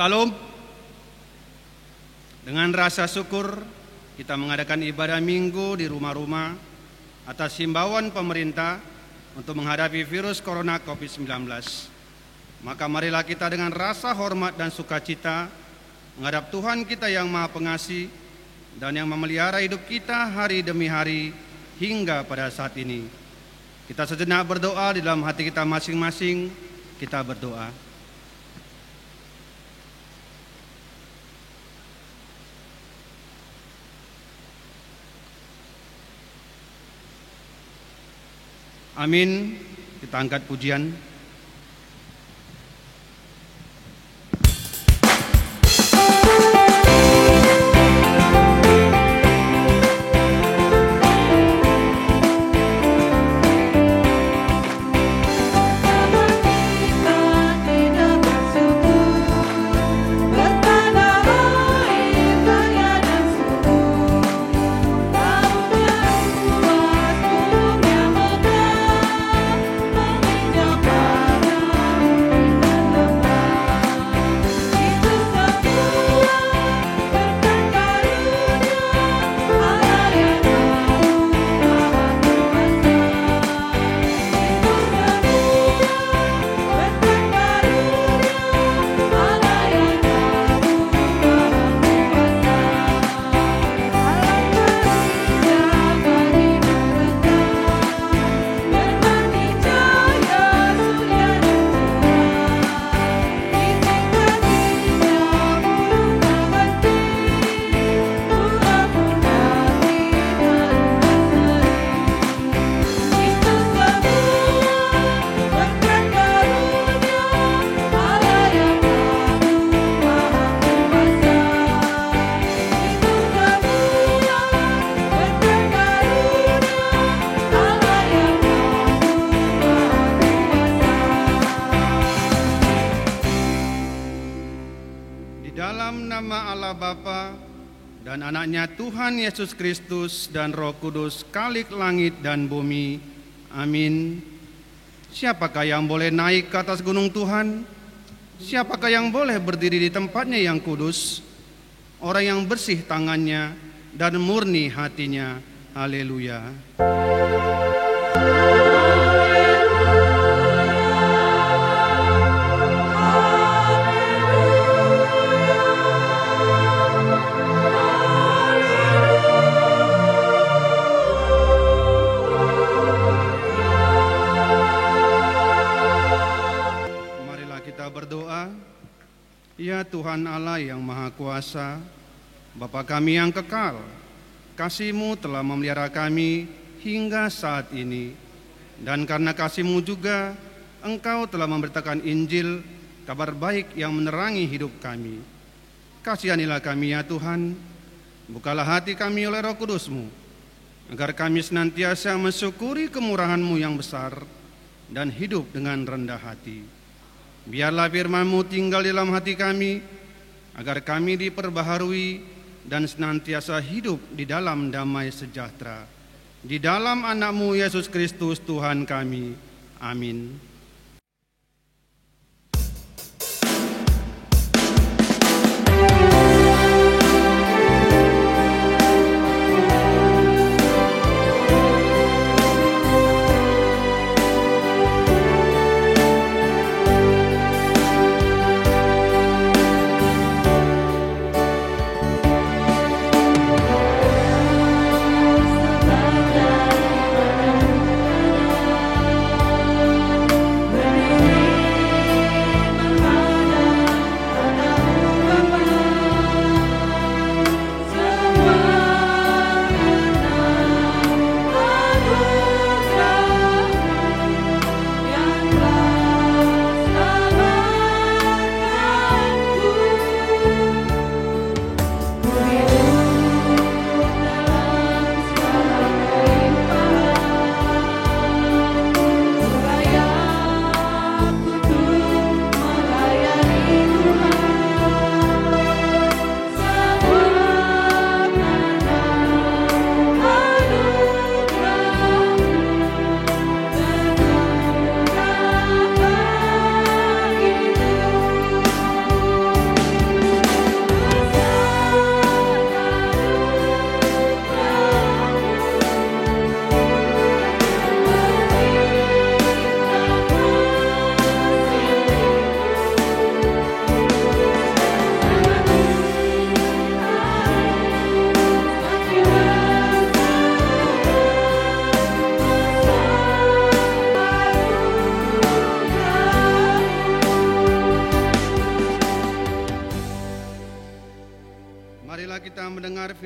Shalom. Dengan rasa syukur kita mengadakan ibadah minggu di rumah-rumah atas himbauan pemerintah untuk menghadapi virus corona COVID-19. Maka marilah kita dengan rasa hormat dan sukacita menghadap Tuhan kita yang Maha Pengasih dan yang memelihara hidup kita hari demi hari hingga pada saat ini. Kita sejenak berdoa di dalam hati kita masing-masing. Kita berdoa. Amin. Kita angkat pujian. Dan anaknya Tuhan Yesus Kristus dan Roh Kudus, Khalik langit dan bumi. Amin. Siapakah yang boleh naik ke atas gunung Tuhan? Siapakah yang boleh berdiri di tempatnya yang kudus? Orang yang bersih tangannya dan murni hatinya. Haleluya. Ya Tuhan Allah yang Maha Kuasa, Bapa kami yang kekal, kasih-Mu telah memelihara kami hingga saat ini. Dan karena kasih-Mu juga, Engkau telah memberitakan Injil, kabar baik yang menerangi hidup kami. Kasihanilah kami ya Tuhan, bukalah hati kami oleh Roh Kudus-Mu, agar kami senantiasa mensyukuri kemurahan-Mu yang besar dan hidup dengan rendah hati. Biarlah firman-Mu tinggal di dalam hati kami, agar kami diperbaharui dan senantiasa hidup di dalam damai sejahtera. Di dalam anak-Mu Yesus Kristus Tuhan kami. Amin.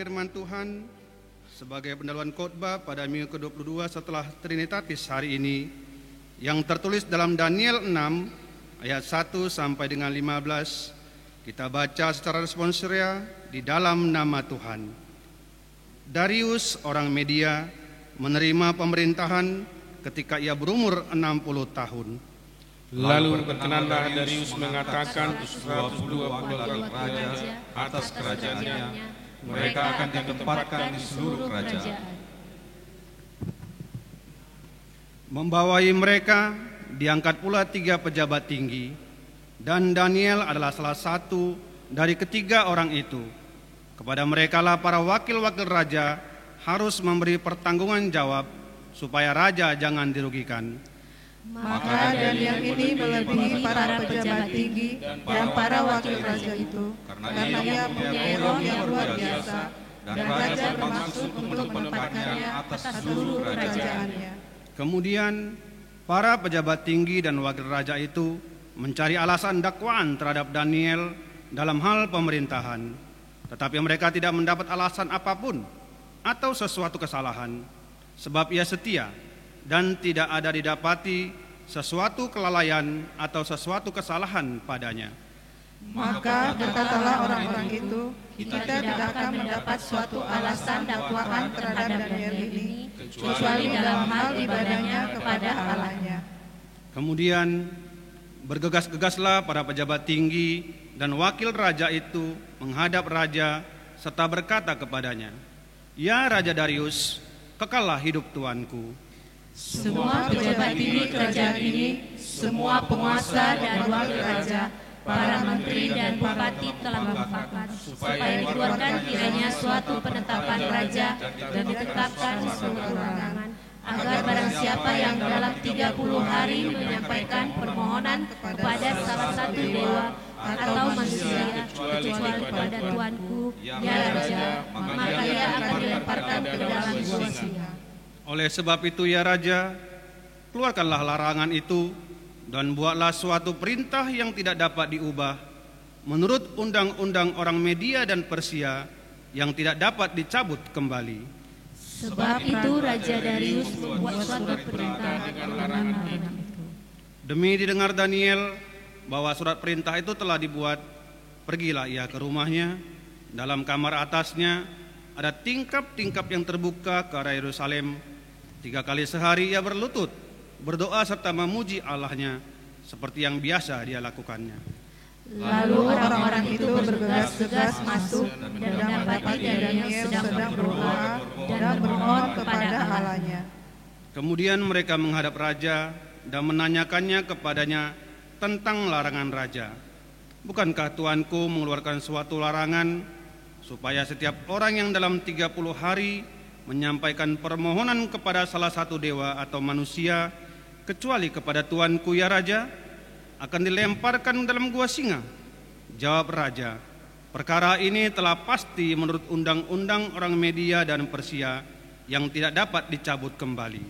firman Tuhan sebagai pendahuluan khotbah pada minggu ke-22 setelah Trinitatis hari ini yang tertulis dalam Daniel 6 ayat 1 sampai dengan 15. Kita baca secara responsorial di dalam nama Tuhan. Darius orang Media menerima pemerintahan ketika ia berumur 60 tahun. Lalu berkenanlah Darius mengatakan 120 raja atas kerajaannya. Mereka akan ditempatkan di seluruh kerajaan. Membawai mereka diangkat pula 3 pejabat tinggi, dan Daniel adalah salah satu dari ketiga orang itu. Kepada merekalah para wakil-wakil raja harus memberi pertanggungan jawab supaya raja jangan dirugikan. Maka Daniel ini melebihi para pejabat tinggi dan para wakil raja itu, karena ia mempunyai roh yang luar biasa, dan raja bermaksud untuk menempatkannya atas seluruh kerajaannya. Kemudian para pejabat tinggi dan wakil raja itu mencari alasan dakwaan terhadap Daniel dalam hal pemerintahan, tetapi mereka tidak mendapat alasan apapun atau sesuatu kesalahan, sebab ia setia dan tidak ada didapati sesuatu kelalaian atau sesuatu kesalahan padanya. Maka berkatalah orang-orang itu, kita tidak akan mendapat suatu alasan dakwaan terhadap Daniel ini, kecuali dalam hal ibadahnya kepada Allahnya. Kemudian bergegas-gegaslah para pejabat tinggi dan wakil raja itu menghadap raja serta berkata kepadanya, "Ya Raja Darius, kekallah hidup tuanku. Semua pejabat tinggi kerajaan ini, semua penguasa dan wakil raja, para menteri dan bupati telah bersepakat supaya dikeluarkan kiranya suatu penetapan raja dan ditetapkan suatu larangan, agar barang siapa yang dalam 30 hari menyampaikan permohonan kepada salah satu dewa atau manusia kecuali kepada tuanku, ya Raja, maka ia akan dilemparkan ke dalam gua singa. Oleh sebab itu ya Raja, keluarkanlah larangan itu dan buatlah suatu perintah yang tidak dapat diubah menurut undang-undang orang Media dan Persia yang tidak dapat dicabut kembali." Sebab itu Raja Darius membuat suatu perintah dengan larangan itu. Demi didengar Daniel bahwa surat perintah itu telah dibuat, pergilah ia ke rumahnya. Dalam kamar atasnya ada tingkap-tingkap yang terbuka ke arah Yerusalem. 3 kali sehari ia berlutut, berdoa serta memuji Allahnya seperti yang biasa dia lakukannya. Lalu orang-orang itu bergegas-gegas masuk dan mendapati Daniel sedang berdoa dan bermohon kepada Allahnya. Kemudian mereka menghadap raja dan menanyakannya kepadanya tentang larangan raja. "Bukankah tuanku mengeluarkan suatu larangan supaya setiap orang yang dalam 30 hari menyampaikan permohonan kepada salah satu dewa atau manusia, kecuali kepada tuanku ya Raja, akan dilemparkan dalam gua singa?" Jawab raja, "Perkara ini telah pasti menurut undang-undang orang Media dan Persia yang tidak dapat dicabut kembali."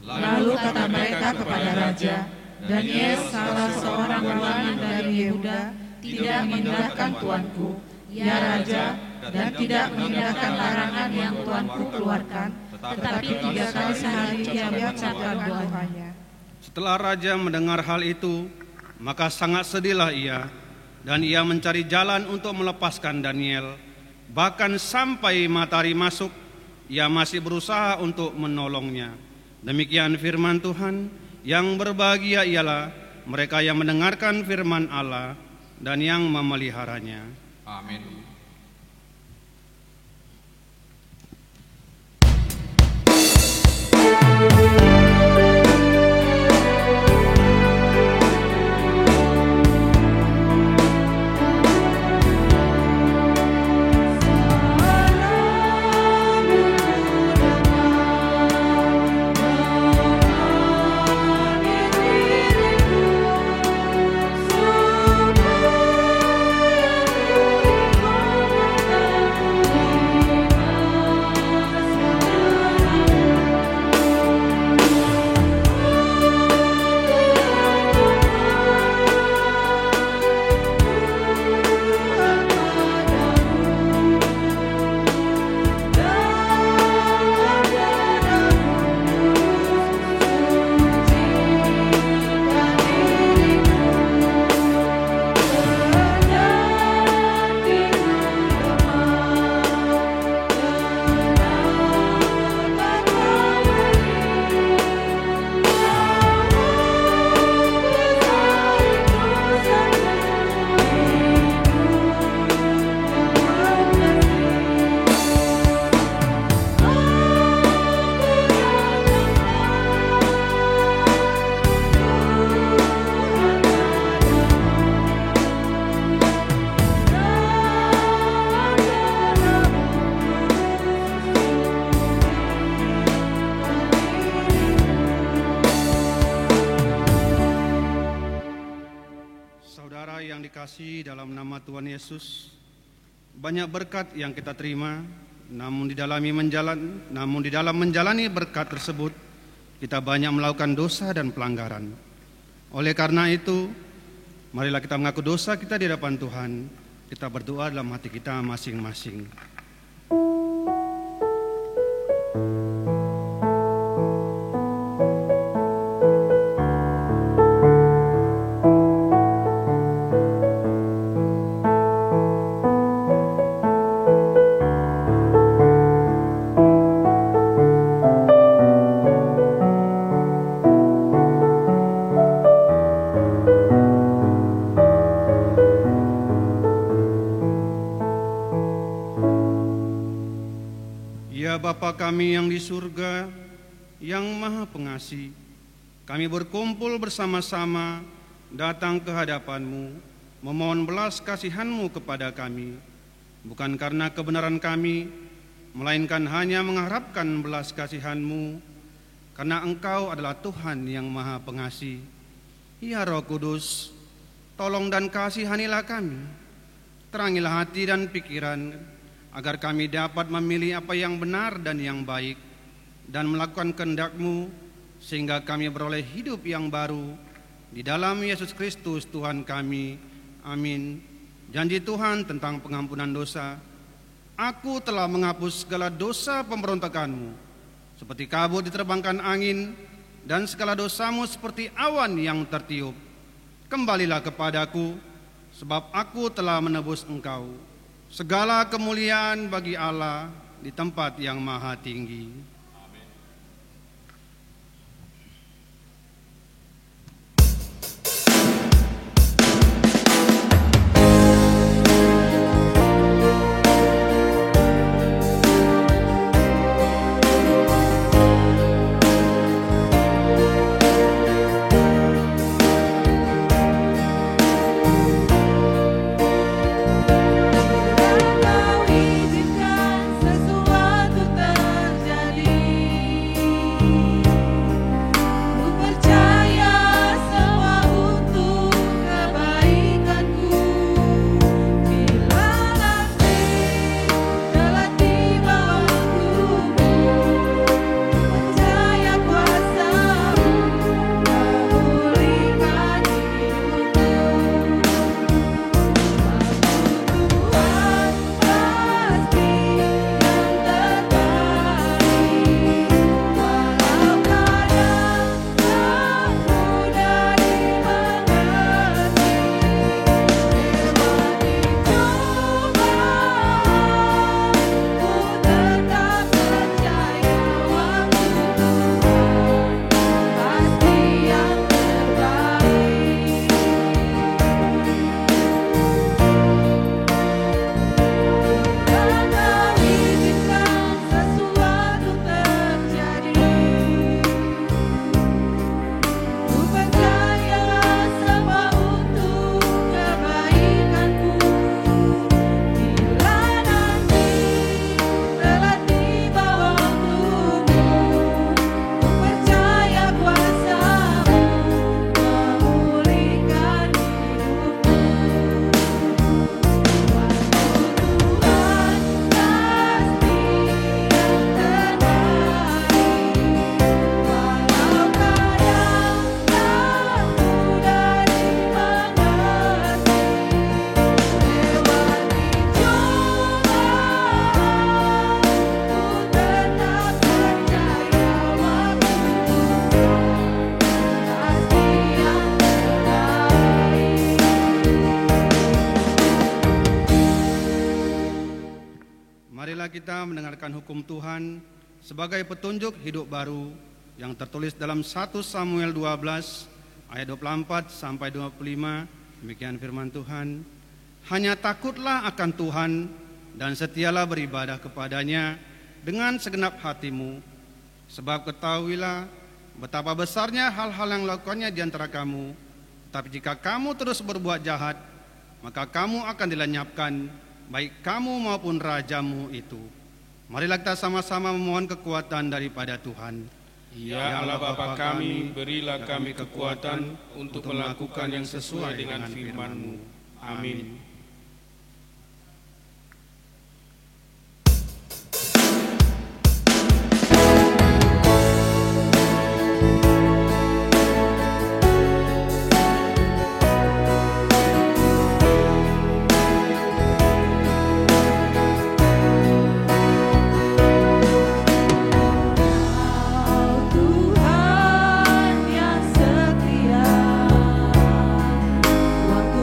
Lalu kata mereka kepada raja, "Daniel, salah seorang wanita dari Yehuda, tidak mengindahkan tuanku, ya Raja, dan tidak mengindahkan larangan yang tuanku keluarkan, tetapi 3 kali sehari dia mengucapkan doanya." Setelah raja mendengar hal itu, maka sangat sedihlah ia, dan ia mencari jalan untuk melepaskan Daniel. Bahkan sampai matahari masuk, ia masih berusaha untuk menolongnya. Demikian firman Tuhan. Yang berbahagia ialah mereka yang mendengarkan firman Allah dan yang memeliharanya. Amin. Semua dikasihi dalam nama Tuhan Yesus, banyak berkat yang kita terima, namun di dalam menjalani berkat tersebut, kita banyak melakukan dosa dan pelanggaran. Oleh karena itu, marilah kita mengaku dosa kita di hadapan Tuhan. Kita berdoa dalam hati kita masing-masing. Bapa kami yang di surga, yang maha pengasih, kami berkumpul bersama-sama datang ke hadapan-Mu, memohon belas kasihan-Mu kepada kami, bukan karena kebenaran kami, melainkan hanya mengharapkan belas kasihan-Mu, karena Engkau adalah Tuhan yang maha pengasih. Ya Roh Kudus, tolong dan kasihanilah kami, terangilah hati dan pikiran, agar kami dapat memilih apa yang benar dan yang baik, dan melakukan kehendak-Mu, sehingga kami beroleh hidup yang baru di dalam Yesus Kristus Tuhan kami. Amin. Janji Tuhan tentang pengampunan dosa. Aku telah menghapus segala dosa pemberontakan-Mu, seperti kabut diterbangkan angin, dan segala dosamu seperti awan yang tertiup. Kembalilah kepadaku, sebab aku telah menebus engkau. Segala kemuliaan bagi Allah di tempat yang maha tinggi. Kita mendengarkan hukum Tuhan sebagai petunjuk hidup baru yang tertulis dalam 1 Samuel 12 ayat 24 sampai 25. Demikian firman Tuhan. Hanya takutlah akan Tuhan dan setialah beribadah kepadanya dengan segenap hatimu, sebab ketahuilah betapa besarnya hal-hal yang lakukannya di antara kamu. Tapi jika kamu terus berbuat jahat, maka kamu akan dilenyapkan, baik kamu maupun rajamu itu. Marilah kita sama-sama memohon kekuatan daripada Tuhan. Ya Allah Bapa kami, berilah kami kekuatan untuk melakukan yang sesuai dengan firman-Mu. Amin. Tuhan yang setia, waktu-waktu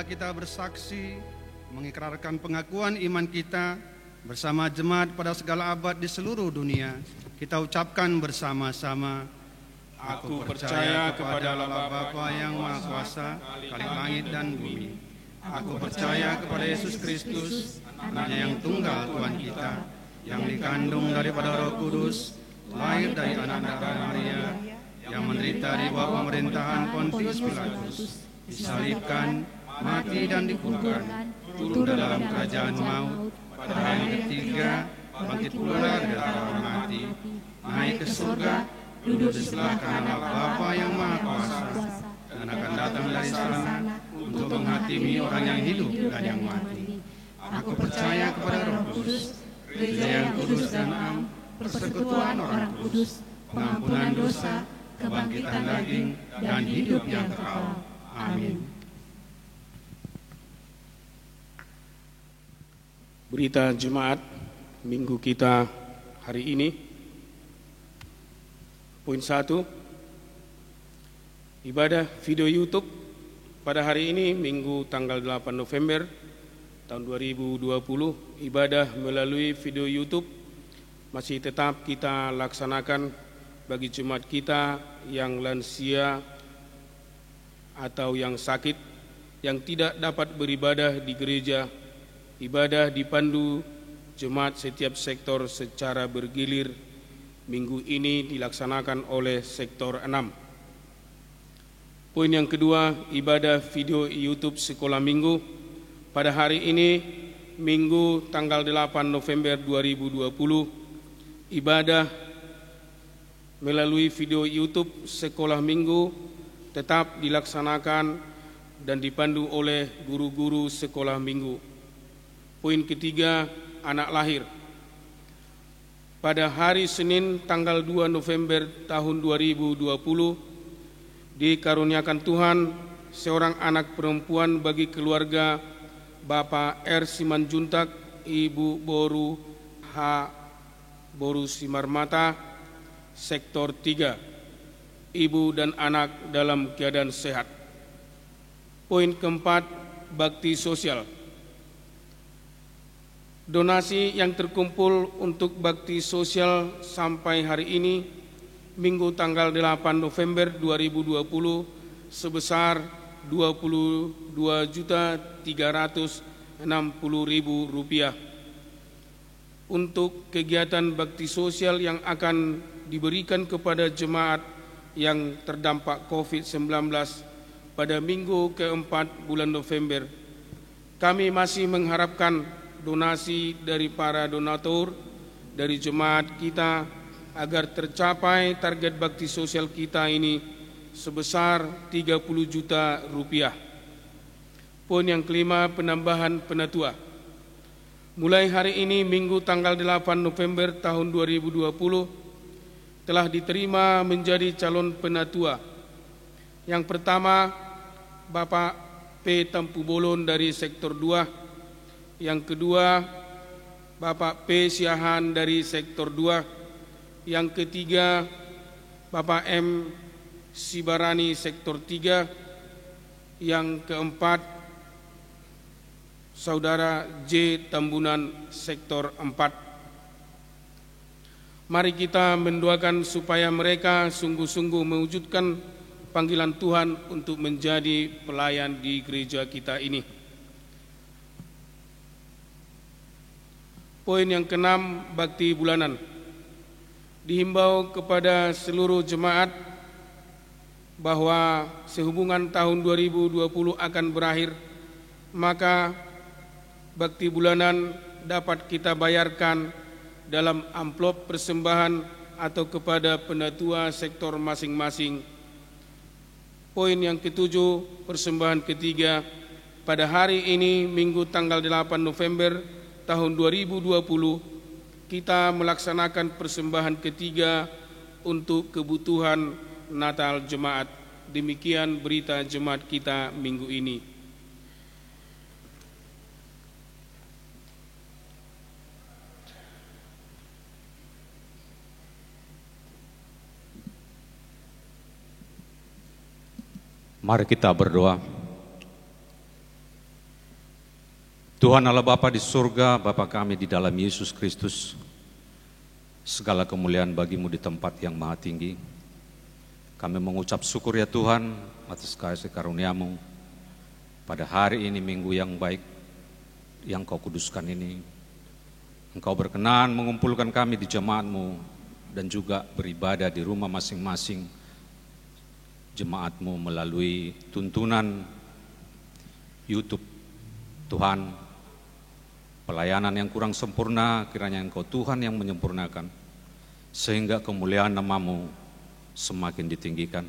kita bersaksi mengikrarkan pengakuan iman kita bersama jemaat pada segala abad di seluruh dunia. Kita ucapkan bersama-sama, Aku percaya kepada Allah Bapa yang Maha Kuasa, Khalik langit dan bumi. Aku percaya kepada Yesus Kristus, Anaknya yang tunggal Tuhan kita, yang dikandung daripada Roh Kudus, lahir dari anak darah Maria, yang menderita di bawah pemerintahan Pontius Pilatus, disalibkan, mati dan dikuburkan, turun dalam kerajaan maut, pada hari yang ketiga bangkit pula dari orang mati, naik ke surga, duduk di sebelah kanan Bapa yang Maha Kuasa, dan akan datang dari sana untuk menghakimi orang yang hidup dan yang mati. Aku percaya kepada Roh Kudus, Gereja yang kudus dan am, persekutuan orang kudus, pengampunan dosa, kebangkitan daging, dan hidup yang kekal. Amin. Berita Jemaat Minggu kita hari ini. Poin 1, ibadah video YouTube pada hari ini Minggu tanggal 8 November tahun 2020. Ibadah melalui video YouTube masih tetap kita laksanakan bagi jemaat kita yang lansia atau yang sakit, yang tidak dapat beribadah di gereja. Ibadah dipandu jemaat setiap sektor secara bergilir minggu ini dilaksanakan oleh sektor 6. Poin yang kedua, ibadah video YouTube sekolah minggu. Pada hari ini, Minggu tanggal 8 November 2020, ibadah melalui video YouTube sekolah minggu tetap dilaksanakan dan dipandu oleh guru-guru sekolah minggu. Poin ketiga, anak lahir. Pada hari Senin tanggal 2 November tahun 2020, dikaruniakan Tuhan seorang anak perempuan bagi keluarga Bapak R. Simanjuntak, Ibu Boru H. Boru Simarmata, sektor 3, ibu dan anak dalam keadaan sehat. Poin keempat, bakti sosial. Donasi yang terkumpul untuk bakti sosial sampai hari ini, Minggu tanggal 8 November 2020, sebesar Rp22.360.000 untuk kegiatan bakti sosial yang akan diberikan kepada jemaat yang terdampak COVID-19 pada minggu keempat bulan November. Kami masih mengharapkan donasi dari para donatur dari jemaat kita agar tercapai target bakti sosial kita ini sebesar Rp30 juta. Poin yang kelima, penambahan penatua. Mulai hari ini, Minggu tanggal 8 November tahun 2020, telah diterima menjadi calon penatua. Yang pertama, Bapak P. Tampu Bolon dari sektor 2. Yang kedua, Bapak P. Siahan dari sektor 2. Yang ketiga, Bapak M. Sibarani sektor 3. Yang keempat, Saudara J. Tambunan sektor 4. Mari kita mendoakan supaya mereka sungguh-sungguh mewujudkan panggilan Tuhan untuk menjadi pelayan di gereja kita ini. Poin yang keenam, bakti bulanan. Dihimbau kepada seluruh jemaat bahwa sehubungan tahun 2020 akan berakhir, maka bakti bulanan dapat kita bayarkan dalam amplop persembahan atau kepada penatua sektor masing-masing. Poin yang ketujuh, persembahan ketiga. Pada hari ini, Minggu tanggal 8 November tahun 2020, kita melaksanakan persembahan ketiga untuk kebutuhan Natal Jemaat. Demikian berita Jemaat kita minggu ini. Mari kita berdoa. Tuhan Allah Bapa di surga, Bapa kami di dalam Yesus Kristus, segala kemuliaan bagimu di tempat yang maha tinggi. Kami mengucap syukur ya Tuhan atas kasih karunia-Mu pada hari ini, minggu yang baik yang Kau kuduskan ini. Engkau berkenan mengumpulkan kami di jemaat-Mu dan juga beribadah di rumah masing-masing jemaat-Mu melalui tuntunan YouTube. Tuhan, pelayanan yang kurang sempurna kiranya Engkau Tuhan yang menyempurnakan, sehingga kemuliaan nama-Mu semakin ditinggikan.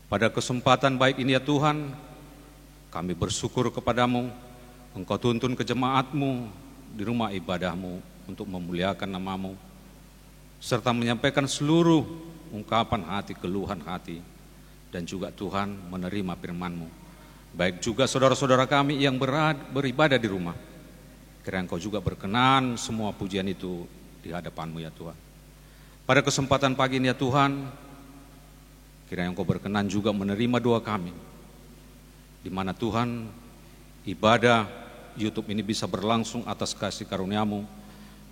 Pada kesempatan baik ini ya Tuhan, kami bersyukur kepadamu. Engkau tuntun ke jemaat-Mu di rumah ibadah-Mu untuk memuliakan nama-Mu, serta menyampaikan seluruh ungkapan hati, keluhan hati, dan juga Tuhan menerima firman-Mu. Baik juga saudara-saudara kami yang beribadah di rumah, kiranya Engkau juga berkenan semua pujian itu di hadapan-Mu ya Tuhan. Pada kesempatan pagi ini ya Tuhan, kiranya Engkau berkenan juga menerima doa kami, di mana Tuhan ibadah YouTube ini bisa berlangsung atas kasih karunia-Mu,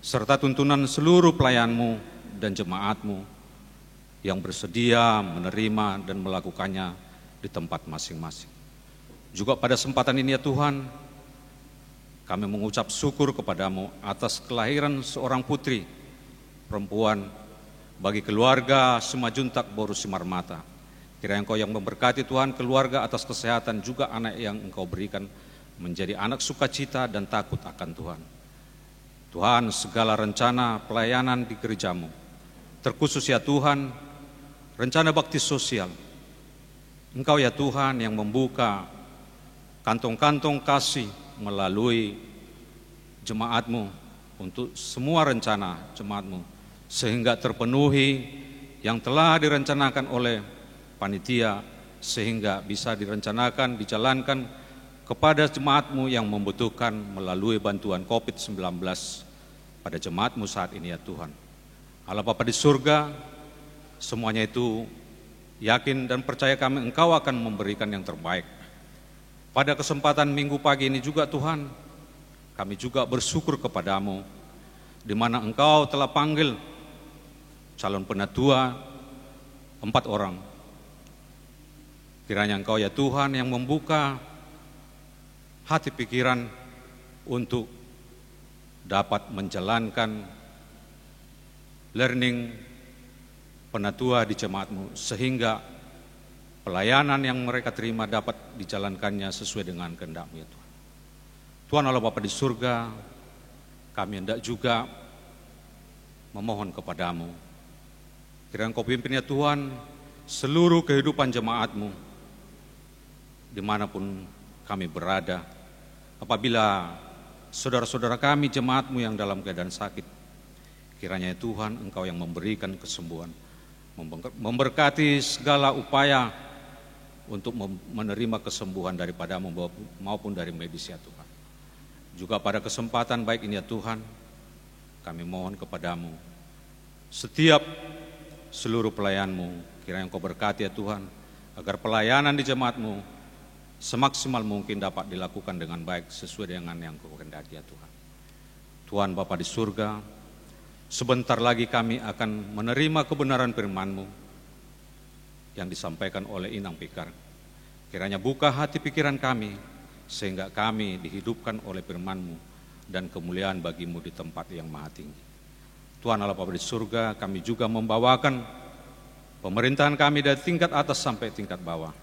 serta tuntunan seluruh pelayan-Mu dan jemaat-Mu yang bersedia menerima dan melakukannya di tempat masing-masing. Juga pada kesempatan ini ya Tuhan, kami mengucap syukur kepadamu atas kelahiran seorang putri perempuan bagi keluarga Semajuntak Boru Simarmata. Kiranya Engkau yang memberkati Tuhan keluarga atas kesehatan juga anak yang Engkau berikan menjadi anak sukacita dan takut akan Tuhan. Tuhan, segala rencana pelayanan di gerejamu, terkhusus ya Tuhan, rencana bakti sosial. Engkau ya Tuhan yang membuka kantong-kantong kasih melalui jemaat-Mu untuk semua rencana jemaat-Mu, sehingga terpenuhi yang telah direncanakan oleh panitia, sehingga bisa direncanakan, dijalankan kepada jemaat-Mu yang membutuhkan melalui bantuan COVID-19 pada jemaat-Mu saat ini ya Tuhan. Allah Bapa di surga, semuanya itu yakin dan percaya kami Engkau akan memberikan yang terbaik. Pada kesempatan minggu pagi ini juga Tuhan, kami juga bersyukur kepadamu, di mana Engkau telah panggil calon penatua 4 orang. Kiranya Engkau ya Tuhan yang membuka hati pikiran untuk dapat menjalankan learning penatua di jemaat-Mu, sehingga pelayanan yang mereka terima dapat dijalankannya sesuai dengan kehendak-Mu ya Tuhan. Tuhan Allah Bapa di surga, kami hendak juga memohon kepadamu, kiranya Engkau pimpin ya Tuhan seluruh kehidupan jemaat-Mu dimanapun kami berada. Apabila saudara-saudara kami jemaat-Mu yang dalam keadaan sakit, kiranya ya Tuhan Engkau yang memberikan kesembuhan, memberkati segala upaya untuk menerima kesembuhan daripada-Mu maupun dari medis ya Tuhan. Juga pada kesempatan baik ini ya Tuhan, kami mohon kepadamu, setiap seluruh pelayan-Mu, kiranya Engkau berkati ya Tuhan, agar pelayanan di jemaat-Mu semaksimal mungkin dapat dilakukan dengan baik sesuai dengan yang Kau kehendaki ya Tuhan. Tuhan Bapa di surga, sebentar lagi kami akan menerima kebenaran firman-Mu yang disampaikan oleh Inang Pikar. Kiranya buka hati pikiran kami, sehingga kami dihidupkan oleh firman-Mu dan kemuliaan bagi-Mu di tempat yang maha tinggi. Tuhan Allah Bapa di surga, kami juga membawakan pemerintahan kami dari tingkat atas sampai tingkat bawah.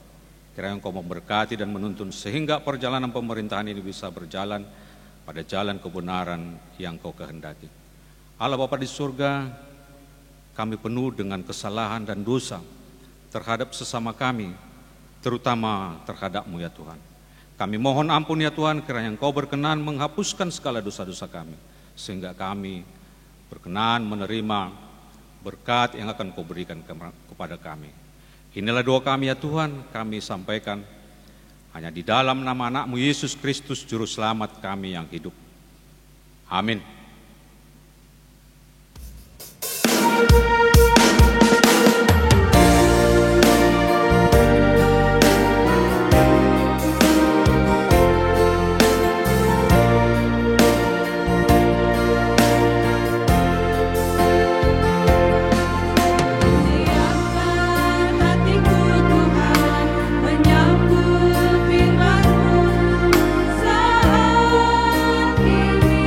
Kiranya Engkau memberkati dan menuntun sehingga perjalanan pemerintahan ini bisa berjalan pada jalan kebenaran yang Kau kehendaki. Allah Bapa di surga, kami penuh dengan kesalahan dan dosa terhadap sesama kami, terutama terhadap-Mu ya Tuhan. Kami mohon ampun ya Tuhan, kiranya Engkau berkenan menghapuskan segala dosa-dosa kami, sehingga kami berkenan menerima berkat yang akan Kau berikan kepada kami. Inilah doa kami ya Tuhan, kami sampaikan hanya di dalam nama anak-Mu Yesus Kristus Juru Selamat kami yang hidup. Amin. Menyambut firman-Mu saat ini.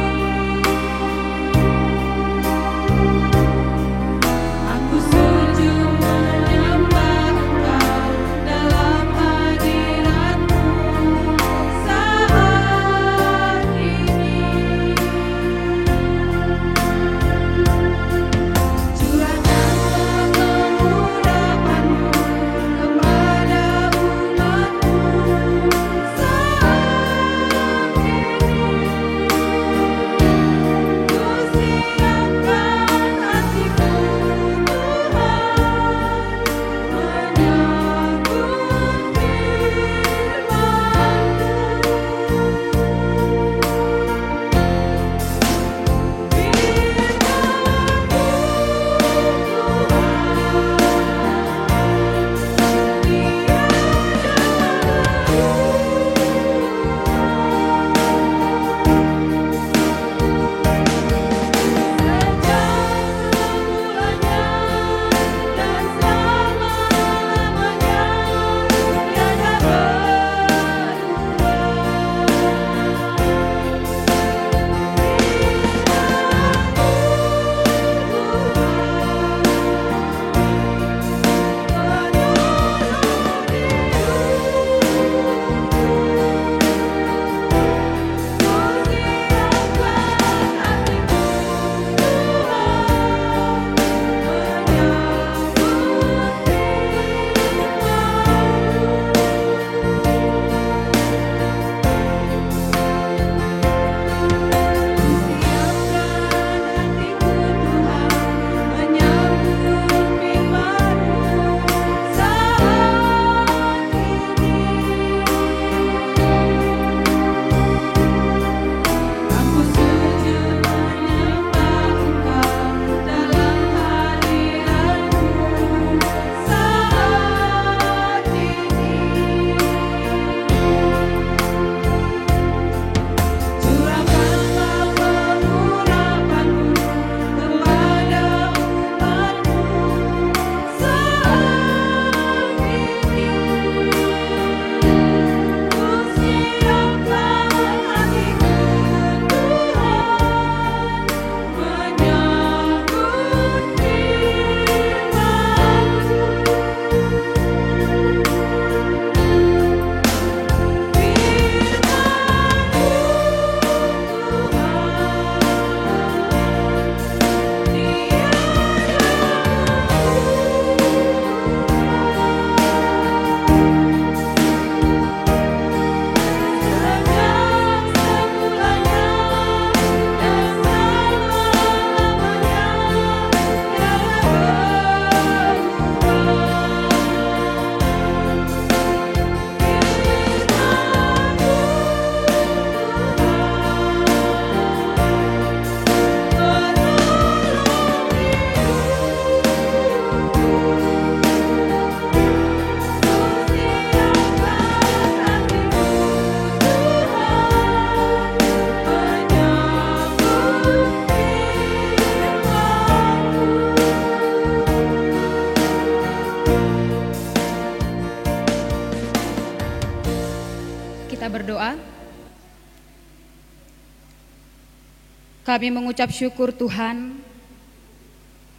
Kami mengucap syukur Tuhan,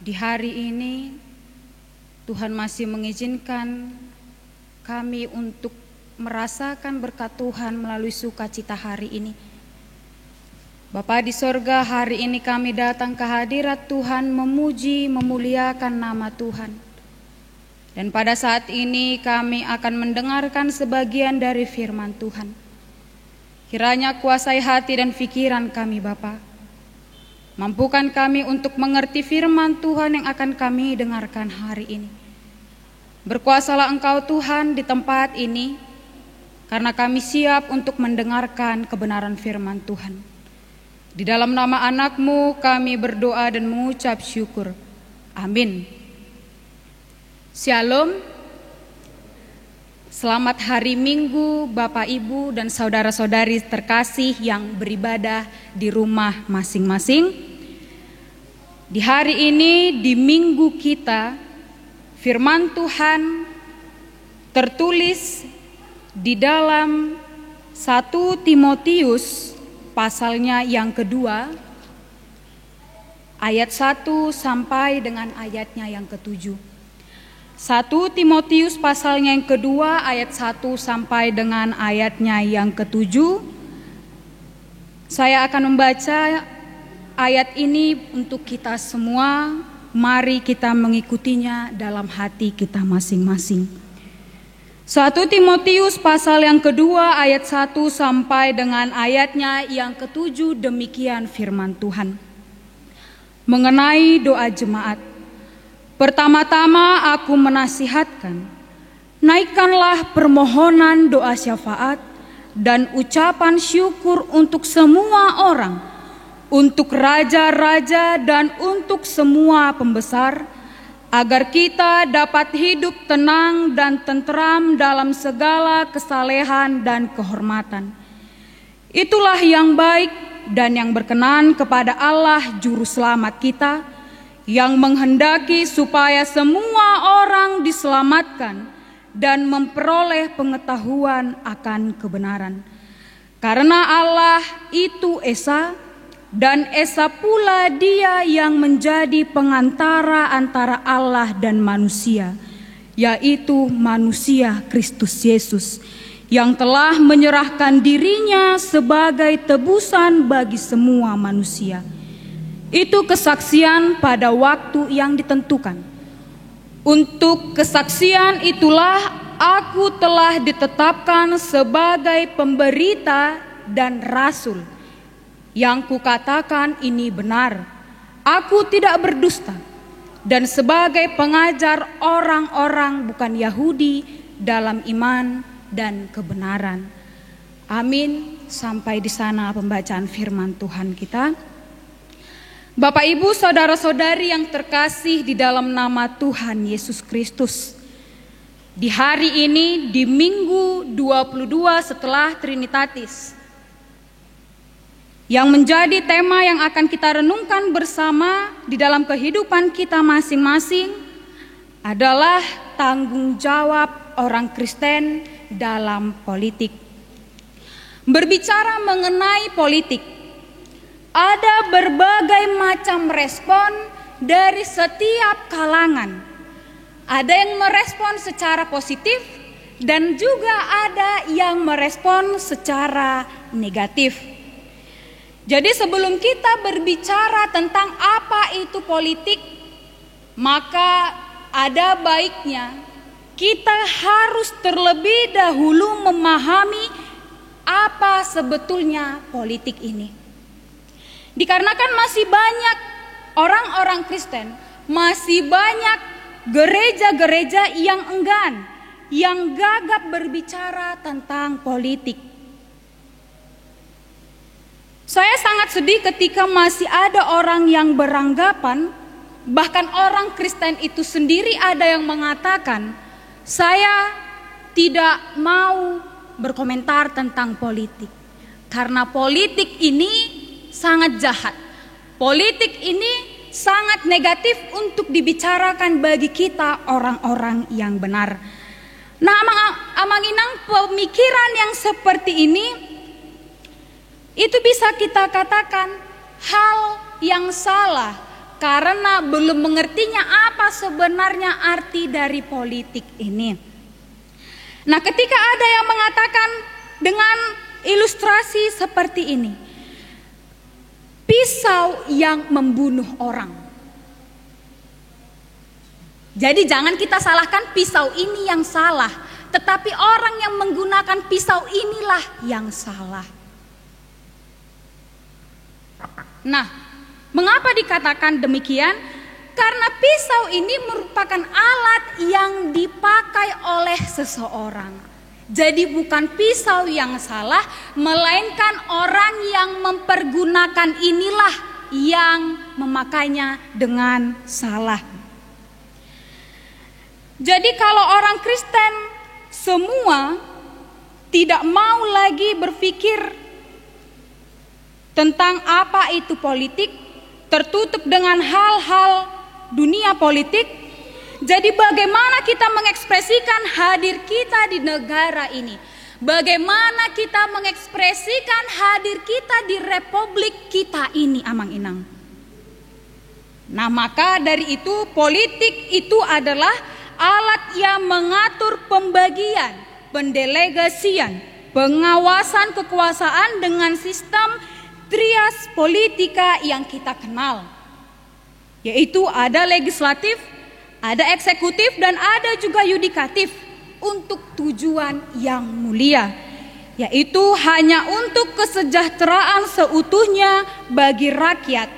di hari ini Tuhan masih mengizinkan kami untuk merasakan berkat Tuhan melalui sukacita hari ini. Bapa di sorga, hari ini kami datang ke hadirat Tuhan memuji, memuliakan nama Tuhan. Dan pada saat ini kami akan mendengarkan sebagian dari firman Tuhan. Kiranya kuasai hati dan pikiran kami Bapa. Mampukan kami untuk mengerti firman Tuhan yang akan kami dengarkan hari ini. Berkuasalah Engkau Tuhan di tempat ini, karena kami siap untuk mendengarkan kebenaran firman Tuhan. Di dalam nama anak-Mu kami berdoa dan mengucap syukur. Amin. Shalom. Selamat hari Minggu Bapak Ibu dan saudara-saudari terkasih yang beribadah di rumah masing-masing. Di hari ini, di minggu kita, firman Tuhan tertulis di dalam 1 Timotius pasalnya yang kedua, ayat 1 sampai dengan ayatnya yang ke-7. 1 Timotius pasalnya yang kedua, ayat 1 sampai dengan ayatnya yang ke-7. Saya akan membaca ayat ini untuk kita semua. Mari kita mengikutinya dalam hati kita masing-masing. 1 Timotius pasal yang kedua ayat 1 sampai dengan ayatnya yang ke-7, demikian firman Tuhan. Mengenai doa jemaat. Pertama-tama aku menasihatkan, naikkanlah permohonan doa syafaat dan ucapan syukur untuk semua orang, untuk raja-raja dan untuk semua pembesar, agar kita dapat hidup tenang dan tentram dalam segala kesalehan dan kehormatan. Itulah yang baik dan yang berkenan kepada Allah Juru Selamat kita, yang menghendaki supaya semua orang diselamatkan dan memperoleh pengetahuan akan kebenaran. Karena Allah itu Esa, dan Esa pula Dia yang menjadi pengantara antara Allah dan manusia, yaitu manusia Kristus Yesus, yang telah menyerahkan dirinya sebagai tebusan bagi semua manusia. Itu kesaksian pada waktu yang ditentukan. Untuk kesaksian itulah aku telah ditetapkan sebagai pemberita dan rasul. Yang kukatakan ini benar, aku tidak berdusta, dan sebagai pengajar orang-orang bukan Yahudi dalam iman dan kebenaran. Amin. Sampai di sana pembacaan firman Tuhan kita. Bapak Ibu saudara-saudari yang terkasih di dalam nama Tuhan Yesus Kristus. Di hari ini, di minggu 22 setelah Trinitatis, yang menjadi tema yang akan kita renungkan bersama di dalam kehidupan kita masing-masing adalah tanggung jawab orang Kristen dalam politik. Berbicara mengenai politik, ada berbagai macam respon dari setiap kalangan. Ada yang merespon secara positif dan juga ada yang merespon secara negatif. Jadi sebelum kita berbicara tentang apa itu politik, maka ada baiknya kita harus terlebih dahulu memahami apa sebetulnya politik ini. Dikarenakan masih banyak orang-orang Kristen, masih banyak gereja-gereja yang enggan, yang gagap berbicara tentang politik. Saya sangat sedih ketika masih ada orang yang beranggapan, bahkan orang Kristen itu sendiri ada yang mengatakan, saya tidak mau berkomentar tentang politik. Karena politik ini sangat jahat. Politik ini sangat negatif untuk dibicarakan bagi kita orang-orang yang benar. Nah, amang-inang pemikiran yang seperti ini, itu bisa kita katakan hal yang salah karena belum mengertinya apa sebenarnya arti dari politik ini. Nah, ketika ada yang mengatakan dengan ilustrasi seperti ini, pisau yang membunuh orang. Jadi jangan kita salahkan pisau ini yang salah, tetapi orang yang menggunakan pisau inilah yang salah. Nah, mengapa dikatakan demikian? Karena pisau ini merupakan alat yang dipakai oleh seseorang. Jadi bukan pisau yang salah, melainkan orang yang mempergunakan inilah yang memakainya dengan salah. Jadi kalau orang Kristen semua tidak mau lagi berpikir tentang apa itu politik, tertutup dengan hal-hal dunia politik. Jadi bagaimana kita mengekspresikan hadir kita di negara ini? Bagaimana kita mengekspresikan hadir kita di republik kita ini, Amang-Inang? Nah, maka dari itu politik itu adalah alat yang mengatur pembagian, pendelegasian, pengawasan kekuasaan dengan sistem trias politika yang kita kenal. Yaitu ada legislatif, ada eksekutif, dan ada juga yudikatif untuk tujuan yang mulia, yaitu hanya untuk kesejahteraan seutuhnya bagi rakyat,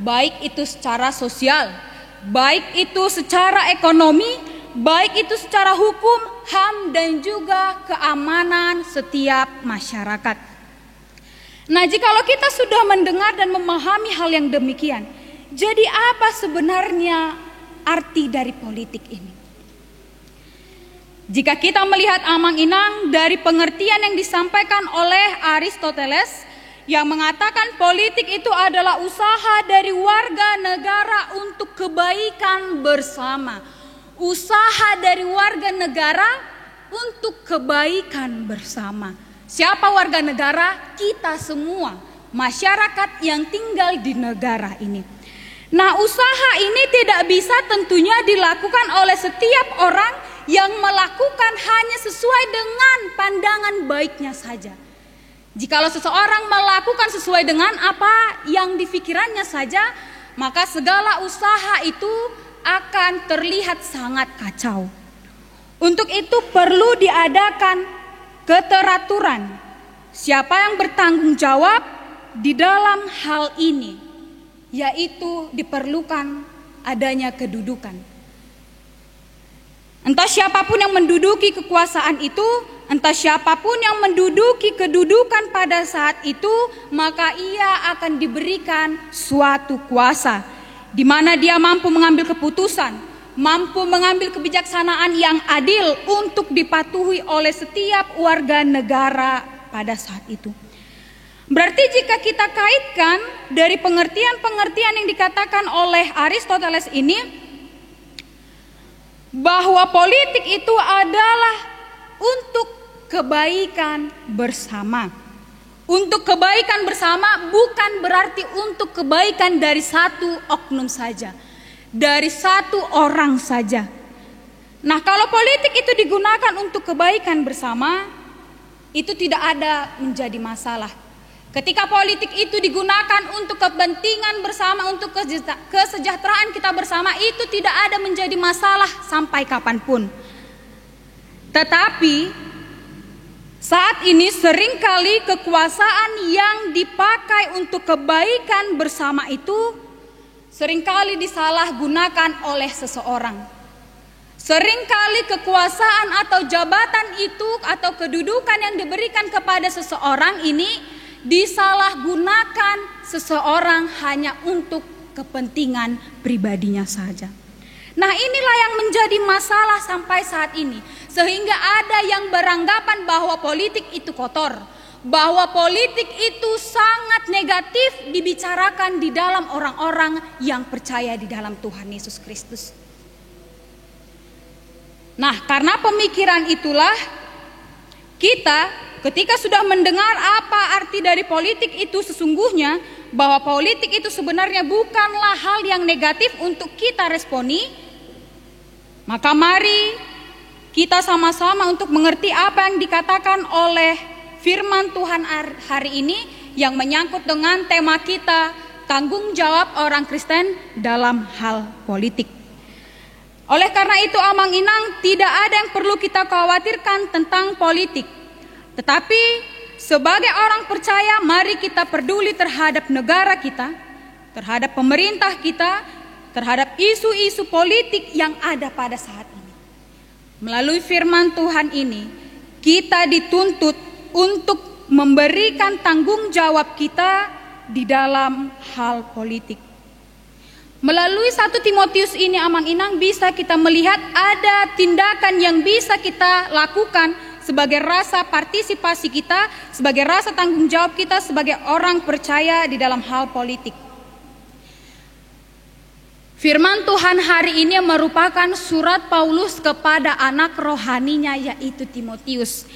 baik itu secara sosial, baik itu secara ekonomi, baik itu secara hukum, HAM, dan juga keamanan setiap masyarakat. Nah, jikalau kita sudah mendengar dan memahami hal yang demikian, jadi apa sebenarnya arti dari politik ini? Jika kita melihat, Amang-Inang, dari pengertian yang disampaikan oleh Aristoteles yang mengatakan politik itu adalah usaha dari warga negara untuk kebaikan bersama. Usaha dari warga negara untuk kebaikan bersama. Siapa warga negara? Kita semua, masyarakat yang tinggal di negara ini. Nah, usaha ini tidak bisa tentunya dilakukan oleh setiap orang yang melakukan hanya sesuai dengan pandangan baiknya saja. Jikalau seseorang melakukan sesuai dengan apa yang dipikirannya saja, maka segala usaha itu akan terlihat sangat kacau. Untuk itu perlu diadakan keteraturan. Siapa yang bertanggung jawab di dalam hal ini, yaitu diperlukan adanya kedudukan. Entah siapapun yang menduduki kekuasaan itu, entah siapapun yang menduduki kedudukan pada saat itu, maka ia akan diberikan suatu kuasa di mana dia mampu mengambil keputusan, mampu mengambil kebijaksanaan yang adil untuk dipatuhi oleh setiap warga negara pada saat itu. Berarti jika kita kaitkan dari pengertian-pengertian yang dikatakan oleh Aristoteles ini, bahwa politik itu adalah untuk kebaikan bersama. Untuk kebaikan bersama bukan berarti untuk kebaikan dari satu oknum saja, dari satu orang saja. Nah, kalau politik itu digunakan untuk kebaikan bersama, itu tidak ada menjadi masalah. Ketika politik itu digunakan untuk kepentingan bersama, untuk kesejahteraan kita bersama, itu tidak ada menjadi masalah sampai kapanpun. Tetapi saat ini seringkali kekuasaan yang dipakai untuk kebaikan bersama itu seringkali disalahgunakan oleh seseorang. Seringkali kekuasaan atau jabatan itu atau kedudukan yang diberikan kepada seseorang ini disalahgunakan seseorang hanya untuk kepentingan pribadinya saja. Nah, inilah yang menjadi masalah sampai saat ini. Sehingga ada yang beranggapan bahwa politik itu kotor, bahwa politik itu sangat negatif dibicarakan di dalam orang-orang yang percaya di dalam Tuhan Yesus Kristus. Nah, karena pemikiran itulah kita ketika sudah mendengar apa arti dari politik itu sesungguhnya, bahwa politik itu sebenarnya bukanlah hal yang negatif untuk kita responi, maka mari kita sama-sama untuk mengerti apa yang dikatakan oleh firman Tuhan hari ini yang menyangkut dengan tema kita, tanggung jawab orang Kristen dalam hal politik. Oleh karena itu Amang Inang, tidak ada yang perlu kita khawatirkan tentang politik. Tetapi sebagai orang percaya, mari kita peduli terhadap negara kita, terhadap pemerintah kita, terhadap isu-isu politik yang ada pada saat ini. Melalui firman Tuhan ini, kita dituntut untuk memberikan tanggung jawab kita di dalam hal politik. Melalui 1 Timotius ini Amang Inang, bisa kita melihat ada tindakan yang bisa kita lakukan sebagai rasa partisipasi kita, sebagai rasa tanggung jawab kita sebagai orang percaya di dalam hal politik. Firman Tuhan hari ini merupakan surat Paulus kepada anak rohaninya, yaitu Timotius,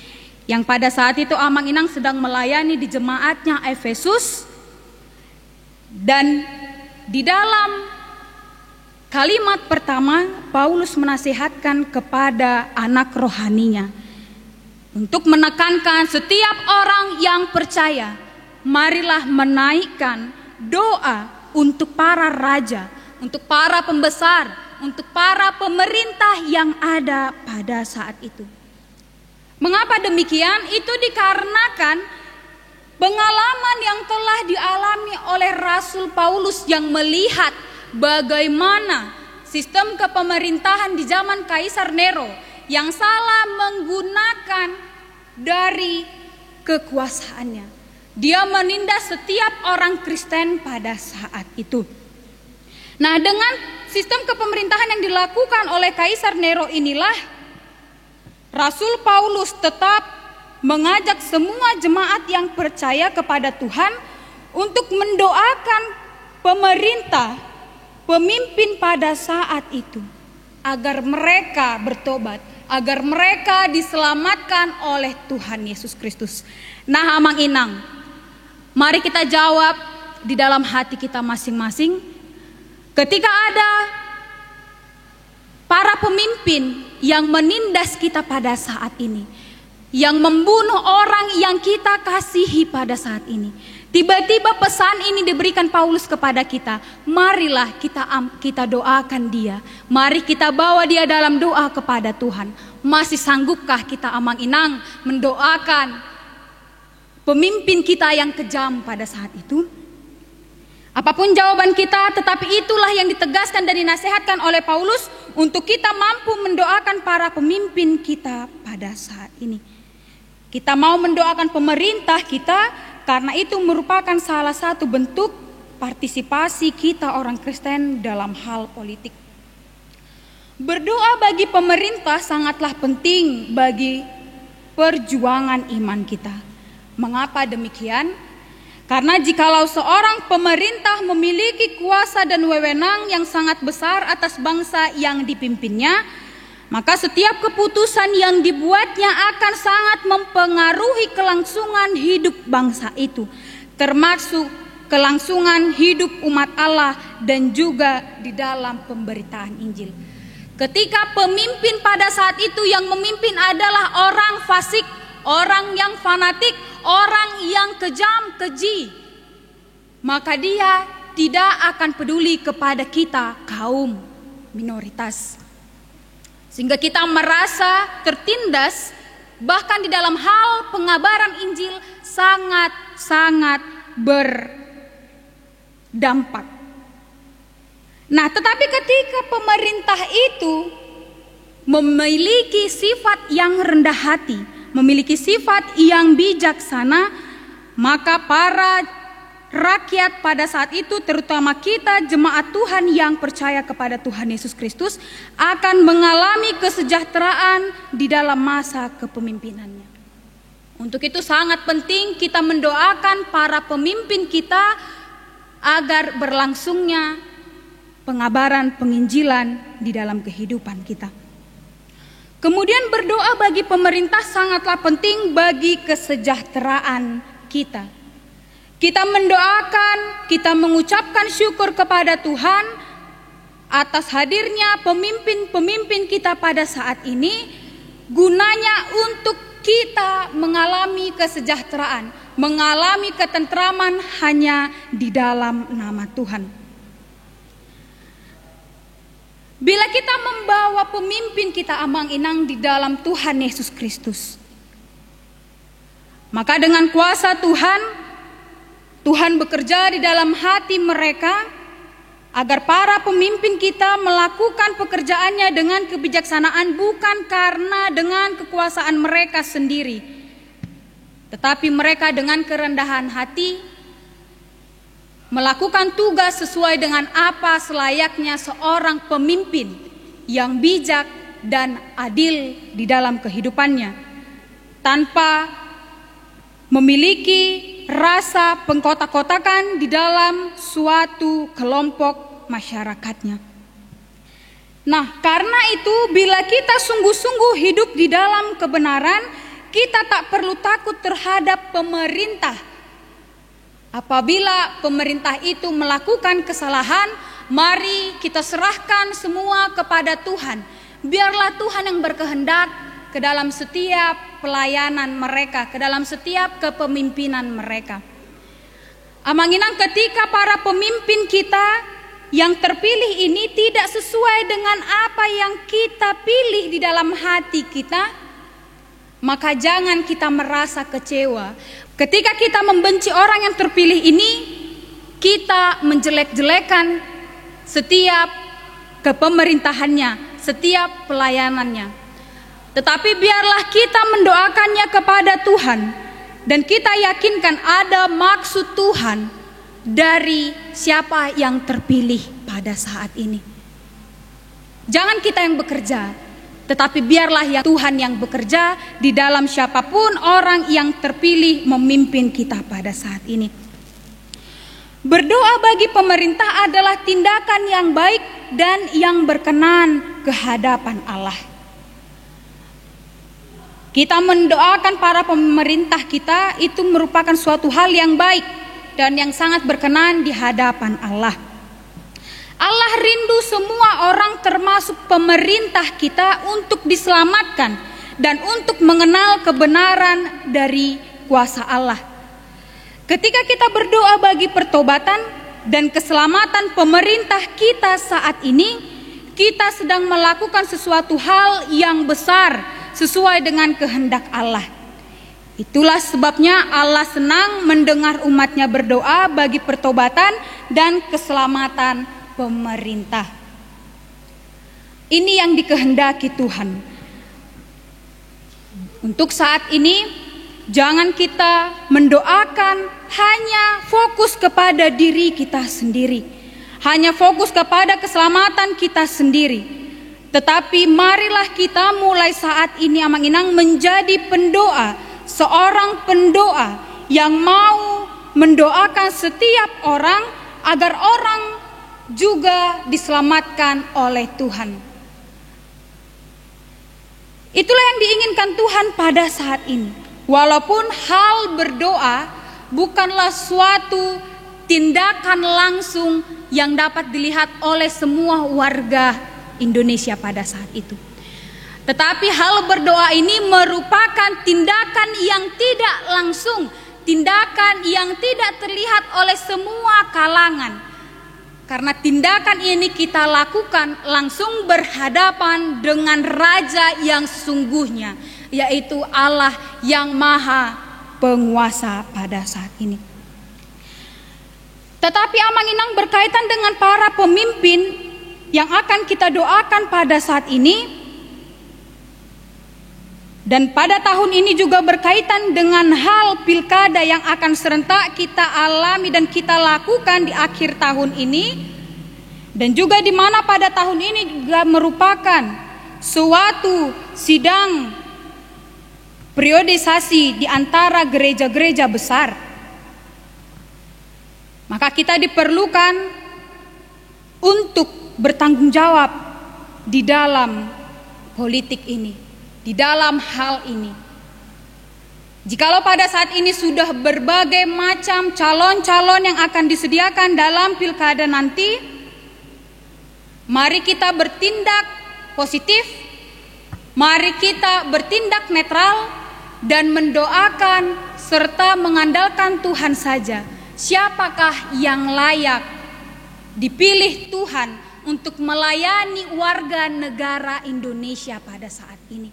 yang pada saat itu Amang Inang sedang melayani di jemaatnya Efesus. Dan di dalam kalimat pertama, Paulus menasihatkan kepada anak rohaninya untuk menekankan setiap orang yang percaya, marilah menaikkan doa untuk para raja, untuk para pembesar, untuk para pemerintah yang ada pada saat itu. Mengapa demikian? Itu dikarenakan pengalaman yang telah dialami oleh Rasul Paulus yang melihat bagaimana sistem kepemerintahan di zaman Kaisar Nero yang salah menggunakan dari kekuasaannya. Dia menindas setiap orang Kristen pada saat itu. Nah, dengan sistem kepemerintahan yang dilakukan oleh Kaisar Nero inilah Rasul Paulus tetap mengajak semua jemaat yang percaya kepada Tuhan untuk mendoakan pemerintah, pemimpin pada saat itu, agar mereka bertobat, agar mereka diselamatkan oleh Tuhan Yesus Kristus. Nah, Amang Inang, mari kita jawab di dalam hati kita masing-masing. Ketika ada para pemimpin yang menindas kita pada saat ini, yang membunuh orang yang kita kasihi pada saat ini, tiba-tiba pesan ini diberikan Paulus kepada kita. Marilah kita doakan dia. Mari kita bawa dia dalam doa kepada Tuhan. Masih sanggupkah kita Amang Inang mendoakan pemimpin kita yang kejam pada saat itu? Apapun jawaban kita, tetapi itulah yang ditegaskan dan dinasihatkan oleh Paulus untuk kita mampu mendoakan para pemimpin kita pada saat ini. Kita mau mendoakan pemerintah kita karena itu merupakan salah satu bentuk partisipasi kita orang Kristen dalam hal politik. Berdoa bagi pemerintah sangatlah penting bagi perjuangan iman kita. Mengapa demikian? Karena jikalau seorang pemerintah memiliki kuasa dan wewenang yang sangat besar atas bangsa yang dipimpinnya, maka setiap keputusan yang dibuatnya akan sangat mempengaruhi kelangsungan hidup bangsa itu, termasuk kelangsungan hidup umat Allah dan juga di dalam pemberitaan Injil. Ketika pemimpin pada saat itu yang memimpin adalah orang fasik, orang yang fanatik, orang yang kejam, keji, maka dia tidak akan peduli kepada kita kaum minoritas. Sehingga kita merasa tertindas, bahkan di dalam hal pengabaran Injil sangat-sangat berdampak. Nah, tetapi ketika pemerintah itu memiliki sifat yang rendah hati, memiliki sifat yang bijaksana, maka para rakyat pada saat itu, terutama kita jemaat Tuhan yang percaya kepada Tuhan Yesus Kristus, akan mengalami kesejahteraan di dalam masa kepemimpinannya. Untuk itu sangat penting kita mendoakan para pemimpin kita agar berlangsungnya pengabaran penginjilan di dalam kehidupan kita. Kemudian berdoa bagi pemerintah sangatlah penting bagi kesejahteraan kita. Kita mendoakan, kita mengucapkan syukur kepada Tuhan atas hadirnya pemimpin-pemimpin kita pada saat ini, gunanya untuk kita mengalami kesejahteraan, mengalami ketentraman hanya di dalam nama Tuhan. Bila kita membawa pemimpin kita amang-inang di dalam Tuhan Yesus Kristus, maka dengan kuasa Tuhan, Tuhan bekerja di dalam hati mereka agar para pemimpin kita melakukan pekerjaannya dengan kebijaksanaan, bukan karena dengan kekuasaan mereka sendiri, tetapi mereka dengan kerendahan hati melakukan tugas sesuai dengan apa selayaknya seorang pemimpin yang bijak dan adil di dalam kehidupannya, tanpa memiliki rasa pengkotak-kotakan di dalam suatu kelompok masyarakatnya. Nah, karena itu bila kita sungguh-sungguh hidup di dalam kebenaran, kita tak perlu takut terhadap pemerintah. Apabila pemerintah itu melakukan kesalahan, mari kita serahkan semua kepada Tuhan. Biarlah Tuhan yang berkehendak ke dalam setiap pelayanan mereka, ke dalam setiap kepemimpinan mereka. Amang-inang, ketika para pemimpin kita yang terpilih ini tidak sesuai dengan apa yang kita pilih di dalam hati kita, maka jangan kita merasa kecewa. Ketika kita membenci orang yang terpilih ini, kita menjelek-jelekan setiap kepemerintahannya, setiap pelayanannya. Tetapi biarlah kita mendoakannya kepada Tuhan, dan kita yakinkan ada maksud Tuhan dari siapa yang terpilih pada saat ini. Jangan kita yang bekerja, tetapi biarlah ya Tuhan yang bekerja di dalam siapapun orang yang terpilih memimpin kita pada saat ini. Berdoa bagi pemerintah adalah tindakan yang baik dan yang berkenan ke hadapan Allah. Kita mendoakan para pemerintah kita itu merupakan suatu hal yang baik dan yang sangat berkenan di hadapan Allah. Allah rindu semua orang termasuk pemerintah kita untuk diselamatkan dan untuk mengenal kebenaran dari kuasa Allah. Ketika kita berdoa bagi pertobatan dan keselamatan pemerintah kita saat ini, kita sedang melakukan sesuatu hal yang besar sesuai dengan kehendak Allah. Itulah sebabnya Allah senang mendengar umatnya berdoa bagi pertobatan dan keselamatan pemerintah. Ini yang dikehendaki Tuhan. Untuk saat ini, jangan kita mendoakan hanya fokus kepada diri kita sendiri, hanya fokus kepada keselamatan kita sendiri. Tetapi marilah kita mulai saat ini amang-inang menjadi pendoa, seorang pendoa yang mau mendoakan setiap orang agar orang juga diselamatkan oleh Tuhan. Itulah yang diinginkan Tuhan pada saat ini. Walaupun hal berdoa bukanlah suatu tindakan langsung yang dapat dilihat oleh semua warga Indonesia pada saat itu. Tetapi hal berdoa ini merupakan tindakan yang tidak langsung, tindakan yang tidak terlihat oleh semua kalangan. Karena tindakan ini kita lakukan langsung berhadapan dengan Raja yang sesungguhnya, yaitu Allah yang Maha Penguasa pada saat ini. Tetapi amang-inang berkaitan dengan para pemimpin yang akan kita doakan pada saat ini, dan pada tahun ini juga berkaitan dengan hal pilkada yang akan serentak kita alami dan kita lakukan di akhir tahun ini, dan juga di mana pada tahun ini juga merupakan suatu sidang periodisasi di antara gereja-gereja besar. Maka kita diperlukan untuk bertanggung jawab di dalam politik ini, di dalam hal ini. Jikalau pada saat ini sudah berbagai macam calon-calon yang akan disediakan dalam pilkada nanti, mari kita bertindak positif, mari kita bertindak netral dan mendoakan serta mengandalkan Tuhan saja. Siapakah yang layak dipilih Tuhan untuk melayani warga negara Indonesia pada saat ini?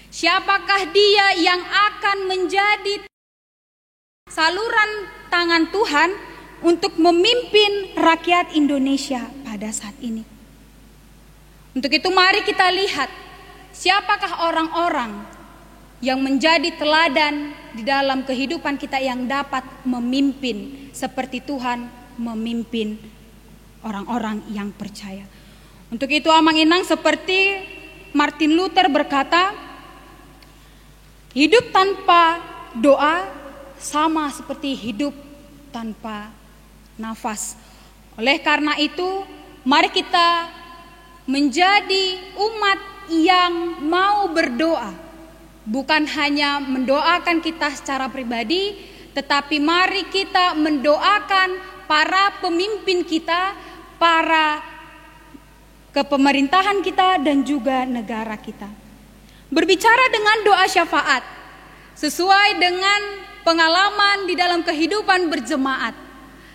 Siapakah dia yang akan menjadi saluran tangan Tuhan untuk memimpin rakyat Indonesia pada saat ini? Untuk itu mari kita lihat siapakah orang-orang yang menjadi teladan di dalam kehidupan kita yang dapat memimpin seperti Tuhan memimpin orang-orang yang percaya. Untuk itu Amang Inang, seperti Martin Luther berkata, hidup tanpa doa sama seperti hidup tanpa nafas. Oleh karena itu, mari kita menjadi umat yang mau berdoa. Bukan hanya mendoakan kita secara pribadi, tetapi mari kita mendoakan para pemimpin kita, para kepemerintahan kita dan juga negara kita. Berbicara dengan doa syafaat sesuai dengan pengalaman di dalam kehidupan berjemaat.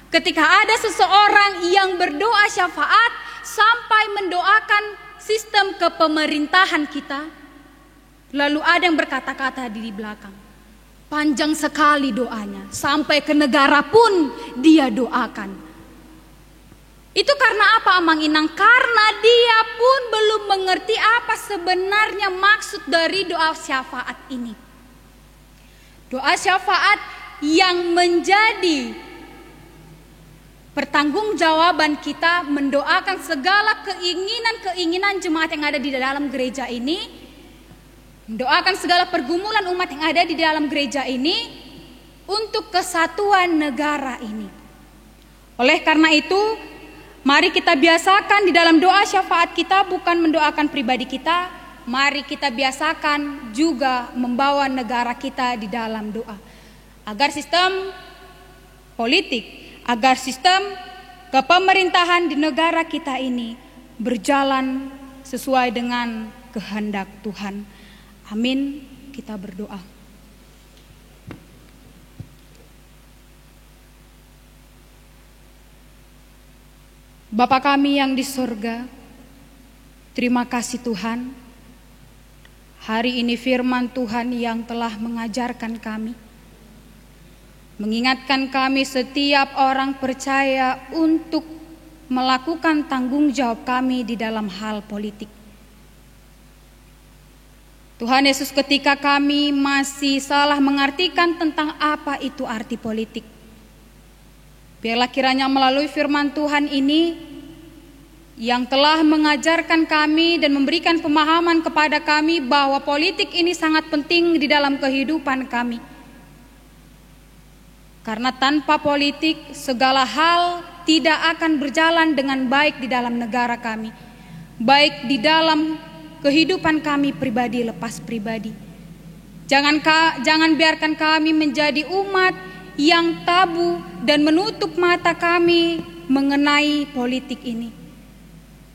Ketika ada seseorang yang berdoa syafaat sampai mendoakan sistem kepemerintahan kita, lalu ada yang berkata-kata di belakang, panjang sekali doanya, sampai ke negara pun dia doakan. Itu karena apa, Amang Inang? Karena dia pun belum mengerti apa sebenarnya maksud dari doa syafaat ini. Doa syafaat yang menjadi pertanggungjawaban kita mendoakan segala keinginan-keinginan jemaat yang ada di dalam gereja ini, mendoakan segala pergumulan umat yang ada di dalam gereja ini untuk kesatuan negara ini. Oleh karena itu, mari kita biasakan di dalam doa syafaat kita bukan mendoakan pribadi kita, mari kita biasakan juga membawa negara kita di dalam doa. Agar sistem politik, agar sistem kepemerintahan di negara kita ini berjalan sesuai dengan kehendak Tuhan. Amin, kita berdoa. Bapa kami yang di surga, terima kasih Tuhan. Hari ini firman Tuhan yang telah mengajarkan kami, mengingatkan kami setiap orang percaya untuk melakukan tanggung jawab kami di dalam hal politik. Tuhan Yesus, ketika kami masih salah mengartikan tentang apa itu arti politik, biarlah kiranya melalui firman Tuhan ini yang telah mengajarkan kami dan memberikan pemahaman kepada kami bahwa politik ini sangat penting di dalam kehidupan kami. Karena tanpa politik segala hal tidak akan berjalan dengan baik di dalam negara kami, baik di dalam kehidupan kami pribadi lepas pribadi. Jangan biarkan kami menjadi umat yang tabu dan menutup mata kami mengenai politik ini.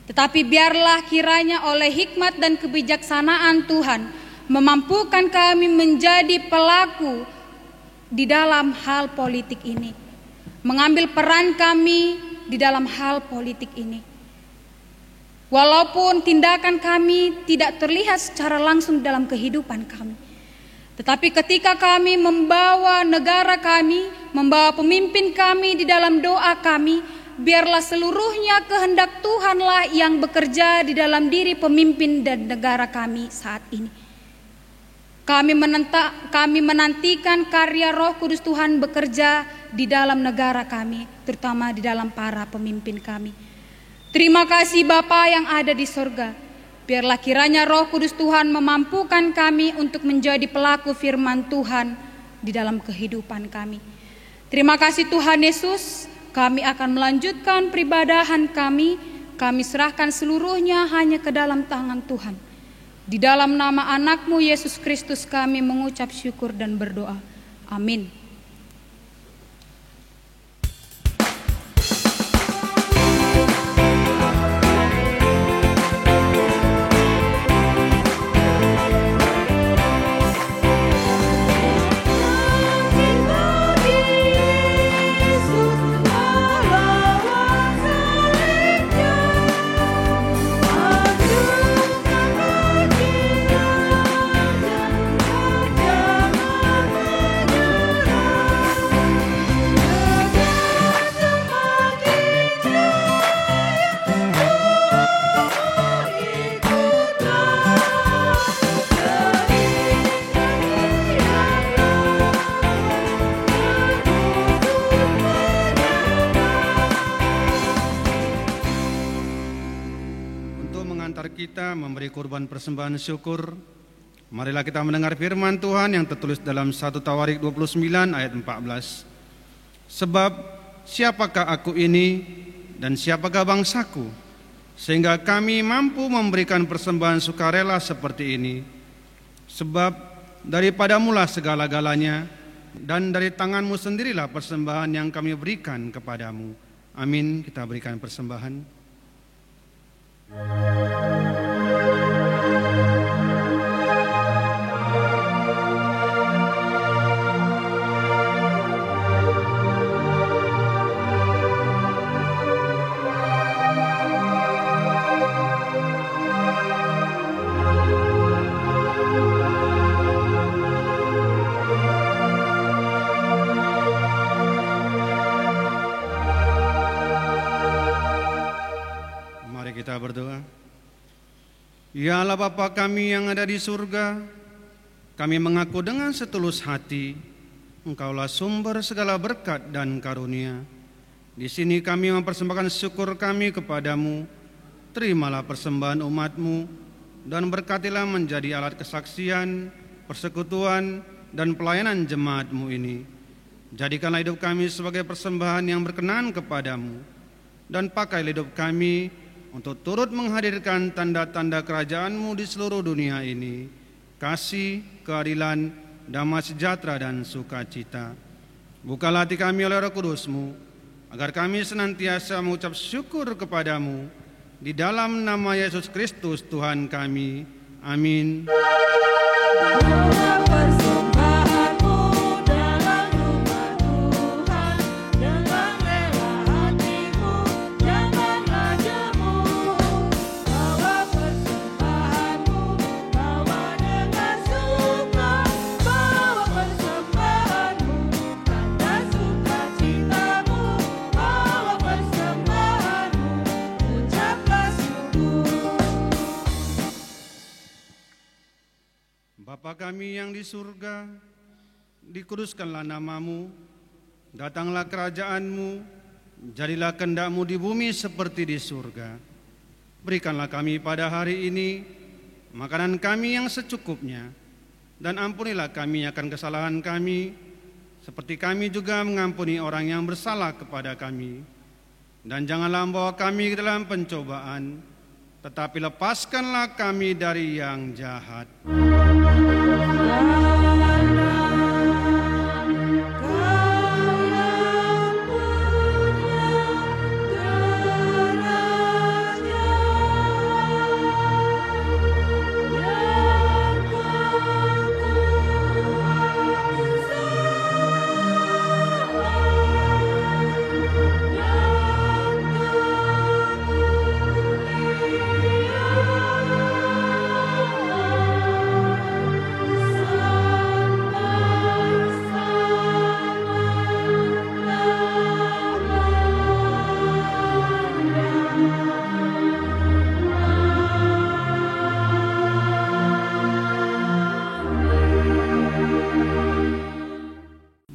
Tetapi biarlah kiranya oleh hikmat dan kebijaksanaan Tuhan memampukan kami menjadi pelaku di dalam hal politik ini, mengambil peran kami di dalam hal politik ini. Walaupun tindakan kami tidak terlihat secara langsung dalam kehidupan kami, tetapi ketika kami membawa negara kami, membawa pemimpin kami di dalam doa kami, biarlah seluruhnya kehendak Tuhanlah yang bekerja di dalam diri pemimpin dan negara kami saat ini. Kami menantikan karya Roh Kudus Tuhan bekerja di dalam negara kami, terutama di dalam para pemimpin kami. Terima kasih Bapa yang ada di sorga. Biarlah kiranya Roh Kudus Tuhan memampukan kami untuk menjadi pelaku firman Tuhan di dalam kehidupan kami. Terima kasih Tuhan Yesus. Kami akan melanjutkan peribadahan kami. Kami serahkan seluruhnya hanya ke dalam tangan Tuhan. Di dalam nama anakmu Yesus Kristus kami mengucap syukur dan berdoa. Amin. Kita memberi kurban persembahan syukur. Marilah kita mendengar firman Tuhan yang tertulis dalam 1 Tawarik 29 ayat 14. Sebab siapakah aku ini dan siapakah bangsaku, sehingga kami mampu memberikan persembahan sukarela seperti ini. Sebab daripadamulah segala-galanya, dan dari tanganmu sendirilah persembahan yang kami berikan kepadamu. Amin. Kita berikan persembahan. Kita berdoa. Ya Allah Bapa kami yang ada di surga, kami mengaku dengan setulus hati, Engkaulah sumber segala berkat dan karunia. Di sini kami mempersembahkan syukur kami kepadamu. Terimalah persembahan umat-Mu dan berkatilah menjadi alat kesaksian, persekutuan, dan pelayanan jemaat-Mu ini. Jadikanlah hidup kami sebagai persembahan yang berkenan kepadamu, dan pakailah hidup kami untuk turut menghadirkan tanda-tanda kerajaan-Mu di seluruh dunia ini, kasih, keadilan, damai sejahtera dan sukacita. Bukalah hati kami oleh Roh Kudus-Mu, agar kami senantiasa mengucap syukur kepadamu, di dalam nama Yesus Kristus Tuhan kami. Amin. Bapa kami yang di surga, dikuduskanlah nama-Mu, datanglah kerajaan-Mu, jadilah kehendak-Mu di bumi seperti di surga. Berikanlah kami pada hari ini makanan kami yang secukupnya, dan ampunilah kami akan kesalahan kami, seperti kami juga mengampuni orang yang bersalah kepada kami. Dan janganlah membawa kami ke dalam pencobaan, tetapi lepaskanlah kami dari yang jahat.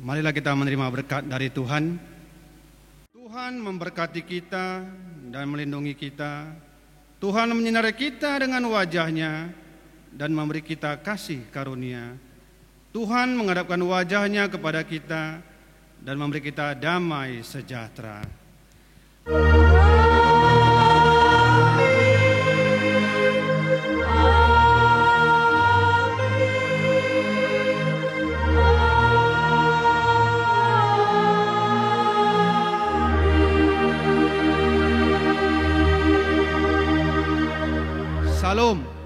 Marilah kita menerima berkat dari Tuhan. Tuhan memberkati kita dan melindungi kita. Tuhan menyinari kita dengan wajah-Nya dan memberi kita kasih karunia. Tuhan menghadapkan wajah-Nya kepada kita dan memberi kita damai sejahtera. Salam.